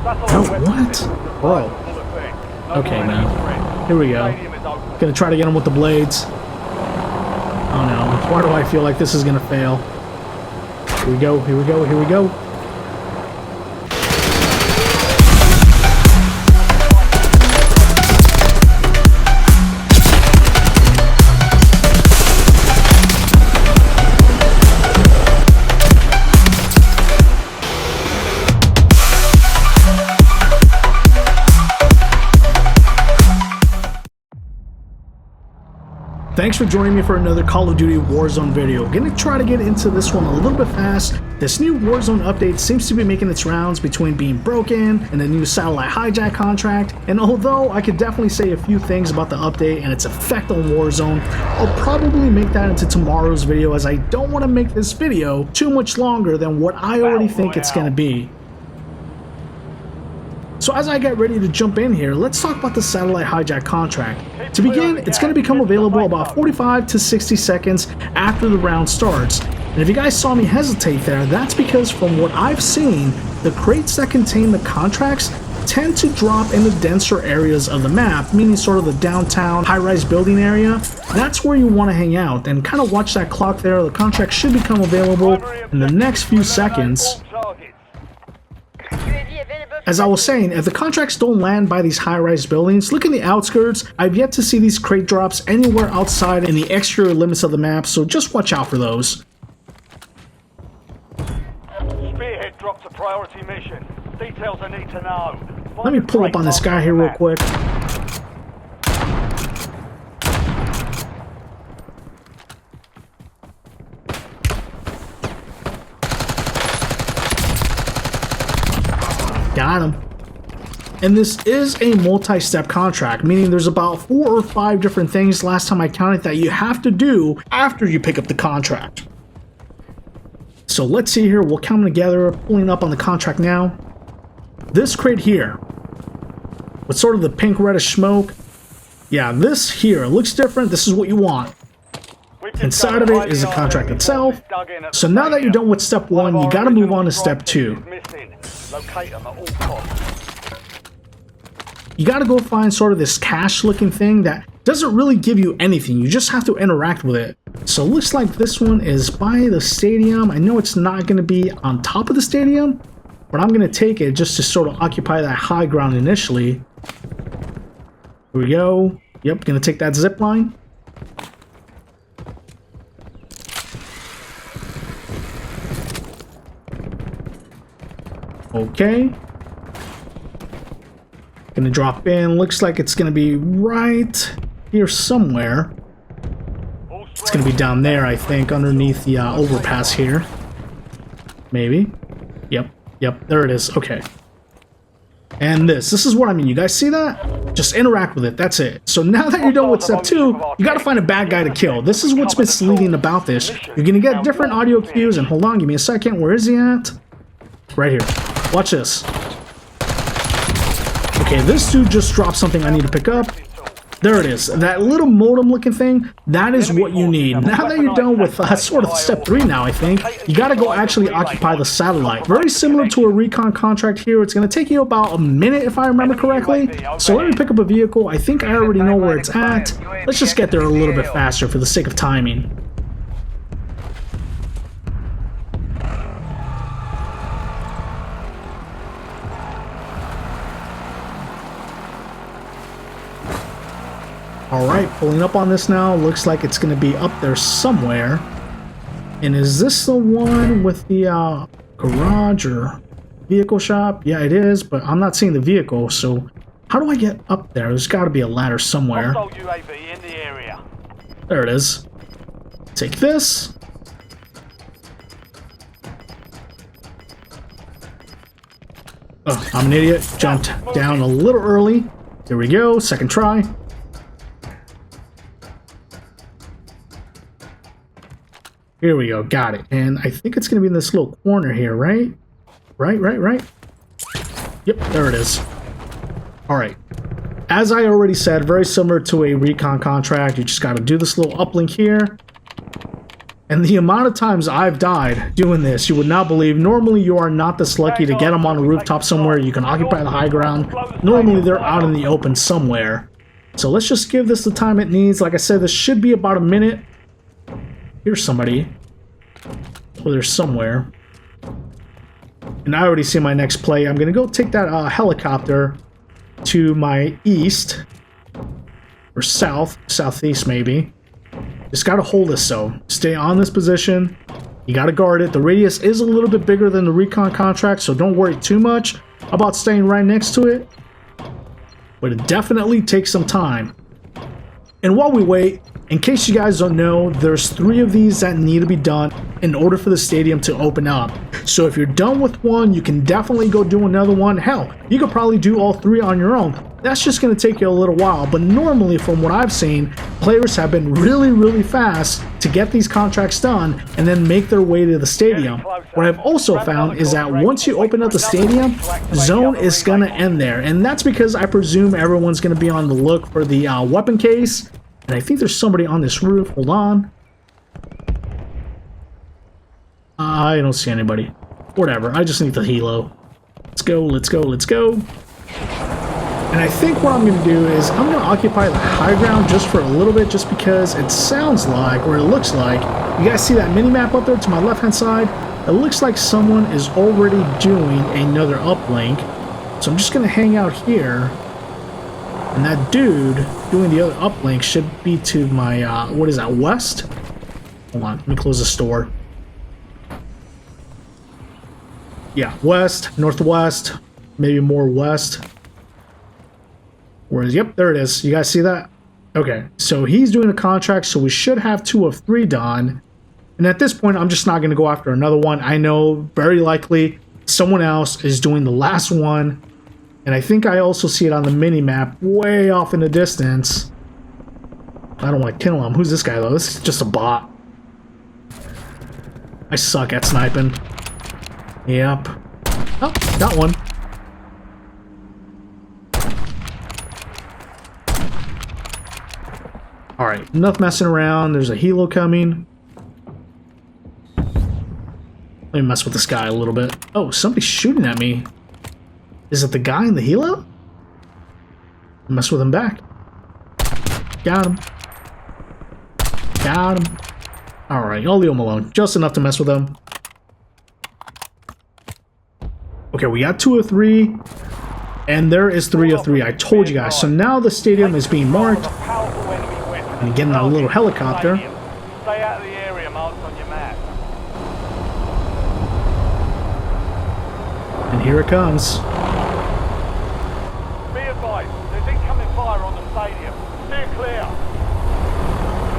Oh, what? Bro. Okay, man. Here we go. Gonna try to get him with the blades. Oh no. Why do I feel like this is gonna fail? Here we go, here we go, here we go. Thanks for joining me for another Call of Duty Warzone video. Gonna try to get into this one a little bit fast. This new Warzone update seems to be making its rounds between being broken and the new Satellite Hijack contract, and although I could definitely say a few things about the update and its effect on Warzone, I'll probably make that into tomorrow's video, as I don't want to make this video too much longer than what I already think it's gonna be. So as I get ready to jump in here, let's talk about the Satellite Hijack contract. To begin, it's going to become available about 45 to 60 seconds after the round starts. And if you guys saw me hesitate there, that's because from what I've seen, the crates that contain the contracts tend to drop in the denser areas of the map, meaning sort of the downtown high-rise building area. That's where you want to hang out, and kind of watch that clock there. The contract should become available in the next few seconds. As I was saying, if the contracts don't land by these high-rise buildings, look in the outskirts. I've yet to see these crate drops anywhere outside in the exterior limits of the map, so just watch out for those. Spearhead dropped a priority mission. Details I need to know. Let me pull up on this guy here real quick. Got him. And this is a multi-step contract, meaning there's about 4 or 5 different things last time I counted that you have to do after you pick up the contract. So let's see here, we'll count them together, pulling up on the contract now. This crate here, with sort of the pink reddish smoke, yeah, this here looks different. This is what you want. Inside of it is the contract itself. So now that you're done with step 1, you gotta move on to step 2. You gotta go find sort of this cache looking thing that doesn't really give you anything. You just have to interact with it. So it looks like this one is by the stadium. I know it's not gonna be on top of the stadium, but I'm gonna take it just to sort of occupy that high ground initially. Here we go. Yep, gonna take that zip line. Okay. Gonna drop in. Looks like it's gonna be right here somewhere. It's gonna be down there, I think, underneath the overpass here. Maybe. Yep, there it is. Okay. And this is what I mean. You guys see that? Just interact with it. That's it. So now that you're done with step 2, you gotta find a bad guy to kill. This is what's misleading about this. You're gonna get different audio cues, and hold on, give me a second. Where is he at? Right here. Watch this. Okay, this dude just dropped something I need to pick up. There it is. That little modem looking thing, that is what you need. Now that you're done with sort of step 3 now, I think, you gotta go actually occupy the satellite. Very similar to a recon contract here. It's gonna take you about a minute if I remember correctly. So let me pick up a vehicle. I think I already know where it's at. Let's just get there a little bit faster for the sake of timing. Alright, pulling up on this now. Looks like it's going to be up there somewhere. And is this the one with the garage or vehicle shop? Yeah, it is, but I'm not seeing the vehicle, so how do I get up there? There's got to be a ladder somewhere. There it is. Take this. Oh, I'm an idiot. Jumped down a little early. Here we go. Second try. Here we go, got it. And I think it's gonna be in this little corner here, right? Right. Yep, there it is. All right. As I already said, very similar to a recon contract. You just gotta do this little uplink here. And the amount of times I've died doing this, you would not believe. Normally, you are not this lucky to get them on a rooftop somewhere. You can occupy the high ground. Normally, they're out in the open somewhere. So let's just give this the time it needs. Like I said, this should be about a minute. Here's somebody. Well, there's somewhere. And I already see my next play. I'm going to go take that helicopter to my east. Or south. Southeast, maybe. Just got to hold this, so stay on this position. You got to guard it. The radius is a little bit bigger than the recon contract, so don't worry too much about staying right next to it. But it definitely takes some time. And while we wait, in case you guys don't know, there's 3 of these that need to be done in order for the stadium to open up. So if you're done with one, you can definitely go do another one. Hell, you could probably do all 3 on your own. That's just going to take you a little while, but normally from what I've seen, players have been really fast to get these contracts done and then make their way to the stadium. What I've also found is that once you open up the stadium, zone is going to end there, and that's because I presume everyone's going to be on the look for the weapon case, and I think there's somebody on this roof. Hold on. I don't see anybody. Whatever, I just need the helo. Let's go, let's go, let's go. And I think what I'm going to do is I'm going to occupy the high ground just for a little bit, just because it sounds like, or it looks like, you guys see that mini-map up there to my left-hand side? It looks like someone is already doing another uplink. So I'm just going to hang out here. And that dude doing the other uplink should be to my, what is that, west? Hold on, let me close this door. Yeah, west, northwest, maybe more west. Whereas, yep, there it is. You guys see that? Okay, so he's doing a contract, so we should have 2 of 3 done. And at this point, I'm just not going to go after another one. I know very likely someone else is doing the last one. And I think I also see it on the mini-map way off in the distance. I don't want to kill him. Who's this guy, though? This is just a bot. I suck at sniping. Yep. Oh, got one. Alright, enough messing around. There's a helo coming. Let me mess with this guy a little bit. Oh, somebody's shooting at me. Is it the guy in the helo? Mess with him back. Got him. Got him. Alright, I'll leave him alone. Just enough to mess with him. Okay, we got 2 of 3. And there is 3 of 3. I told you guys. So now the stadium is being marked. And getting a little helicopter. Stay out of the area marked on your map. And here it comes. Be advised, there's incoming fire on the stadium. Steer clear.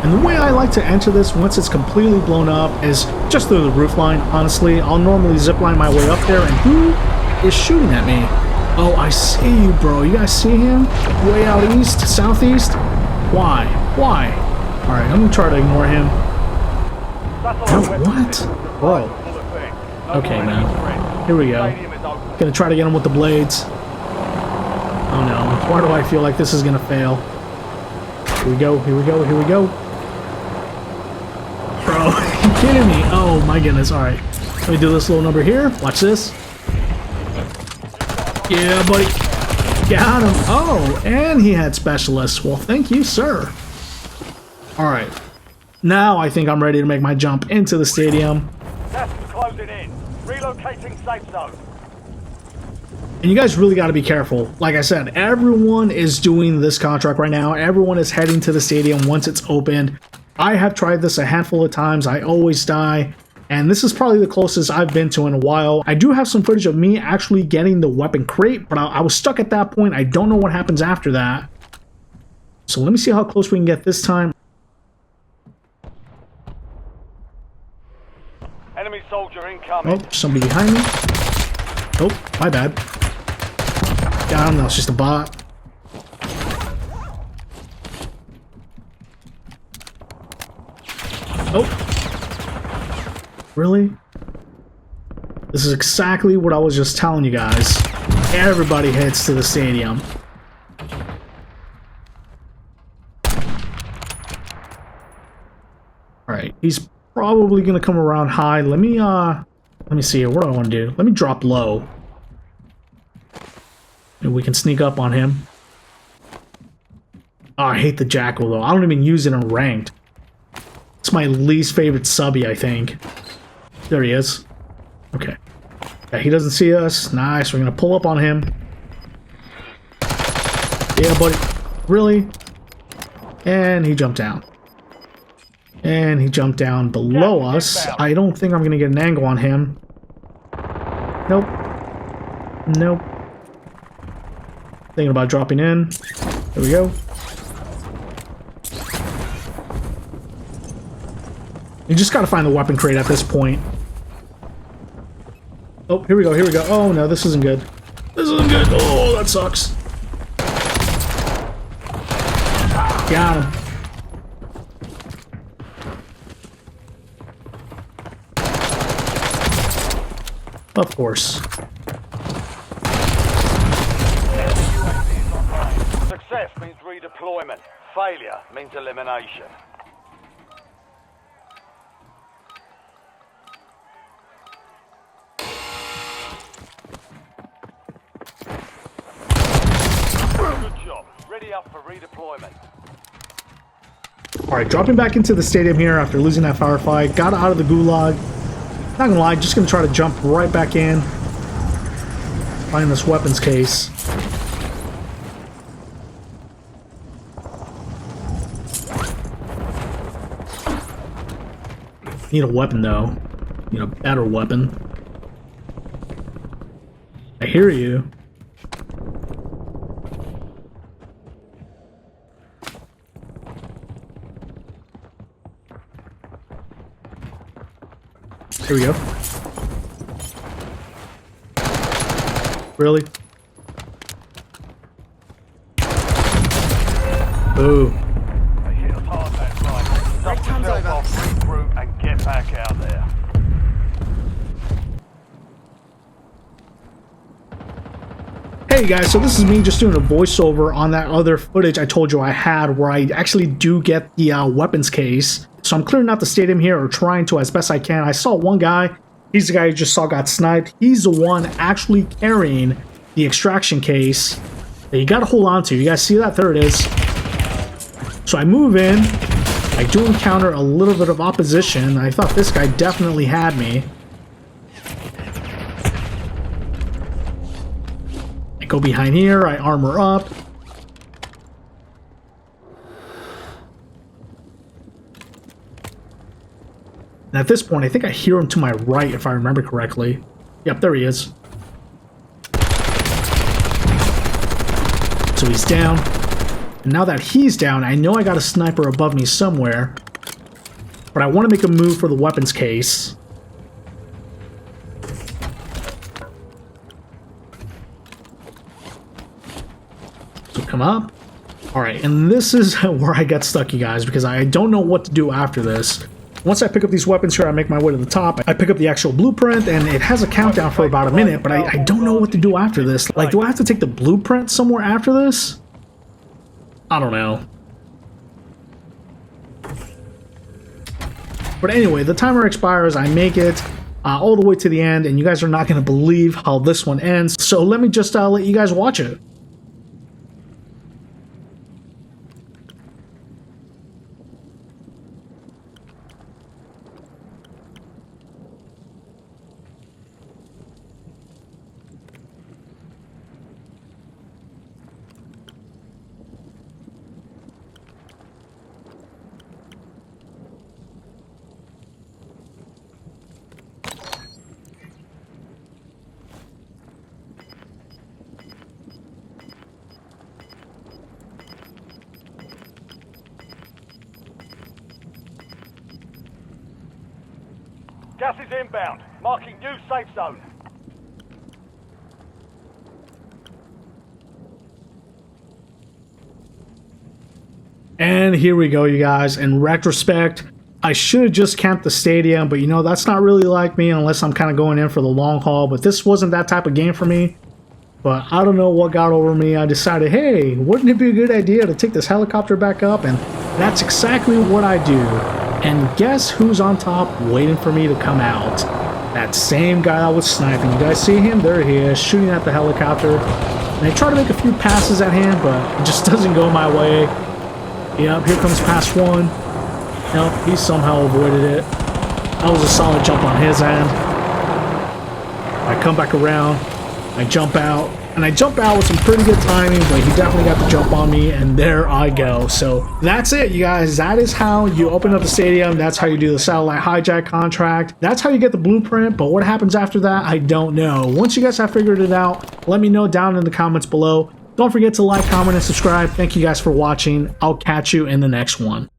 And the way I like to enter this once it's completely blown up is just through the roof line, honestly. I'll normally zipline my way up there, and who is shooting at me? Oh, I see you, bro. You guys see him? Way out east, southeast? Why? Why? Alright, I'm gonna try to ignore him. Oh, what? Bro. Okay, man. Here we go. Gonna try to get him with the blades. Oh no. Why do I feel like this is gonna fail? Here we go, here we go, here we go. Bro, are you kidding me? Oh my goodness, alright. Let me do this little number here. Watch this. Yeah, buddy. Got him. Oh, and he had specialists. Well, thank you, sir. Alright. Now I think I'm ready to make my jump into the stadium. Gas is closing in. Relocating safe zone. And you guys really got to be careful. Like I said, everyone is doing this contract right now. Everyone is heading to the stadium once it's opened. I have tried this a handful of times. I always die. And this is probably the closest I've been to in a while. I do have some footage of me actually getting the weapon crate, but I was stuck at that point. I don't know what happens after that. So let me see how close we can get this time. Enemy soldier incoming. Oh, somebody behind me. Oh, my bad. Got him. That was just a bot. Oh. Really? This is exactly what I was just telling you guys. Everybody heads to the stadium. Alright, he's probably gonna come around high. Let me see here. What do I want to do? Let me drop low. And we can sneak up on him. Oh, I hate the Jackal though. I don't even use it in ranked. It's my least favorite subby, I think. There he is. Okay. Yeah, he doesn't see us. Nice. We're gonna pull up on him. Yeah, buddy. Really? And he jumped down. And he jumped down below us. I don't think I'm going to get an angle on him. Nope. Nope. Thinking about dropping in. There we go. You just got to find the weapon crate at this point. Oh, here we go, here we go. Oh, no, this isn't good. This isn't good. Oh, that sucks. Got him. Of course. Success means redeployment. Failure means elimination. Good job. Ready up for redeployment. Alright, dropping back into the stadium here after losing that firefight. Got out of the gulag. Not gonna lie, just gonna try to jump right back in. Find this weapons case. Need a weapon though. Need a better weapon. I hear you. Here we go. Really? Ooh. They hit us hard that time. Dust yourself off, regroup, and get back out there. Hey guys, so this is me just doing a voiceover on that other footage I told you I had where I actually do get the weapons case. So I'm clearing out the stadium here, or trying to as best I can. I saw one guy. He's the guy you just saw got sniped. He's the one actually carrying the extraction case that you gotta hold on to. You guys see that? There it is. So I move in. I do encounter a little bit of opposition. I thought this guy definitely had me. I go behind here. I armor up. And at this point, I think I hear him to my right, if I remember correctly. Yep, there he is. So he's down. And now that he's down, I know I got a sniper above me somewhere. But I want to make a move for the weapons case. So come up. Alright, and this is where I get stuck, you guys, because I don't know what to do after this. Once I pick up these weapons here, I make my way to the top. I pick up the actual blueprint, and it has a countdown for about a minute, but I don't know what to do after this. Like, do I have to take the blueprint somewhere after this? I don't know. But anyway, the timer expires. I make it all the way to the end, and you guys are not going to believe how this one ends. So let me just let you guys watch it. Gas is inbound. Marking new safe zone. And here we go, you guys. In retrospect, I should have just camped the stadium, but you know, that's not really like me unless I'm kind of going in for the long haul. But this wasn't that type of game for me. But I don't know what got over me. I decided, hey, wouldn't it be a good idea to take this helicopter back up? And that's exactly what I do. And guess who's on top waiting for me to come out? That same guy that was sniping. You guys see him? There he is, shooting at the helicopter. And I try to make a few passes at him, but it just doesn't go my way. Yep, here comes pass one. Nope, he somehow avoided it. That was a solid jump on his end. I come back around, I jump out, and I jump out with some pretty good timing, but he definitely got the jump on me, and there I go. So that's it, you guys. That is how you open up the stadium. That's how you do the Satellite Hijack contract. That's how you get the blueprint, but what happens after that, I don't know. Once you guys have figured it out, let me know down in the comments below. Don't forget to like, comment, and subscribe. Thank you guys for watching. I'll catch you in the next one.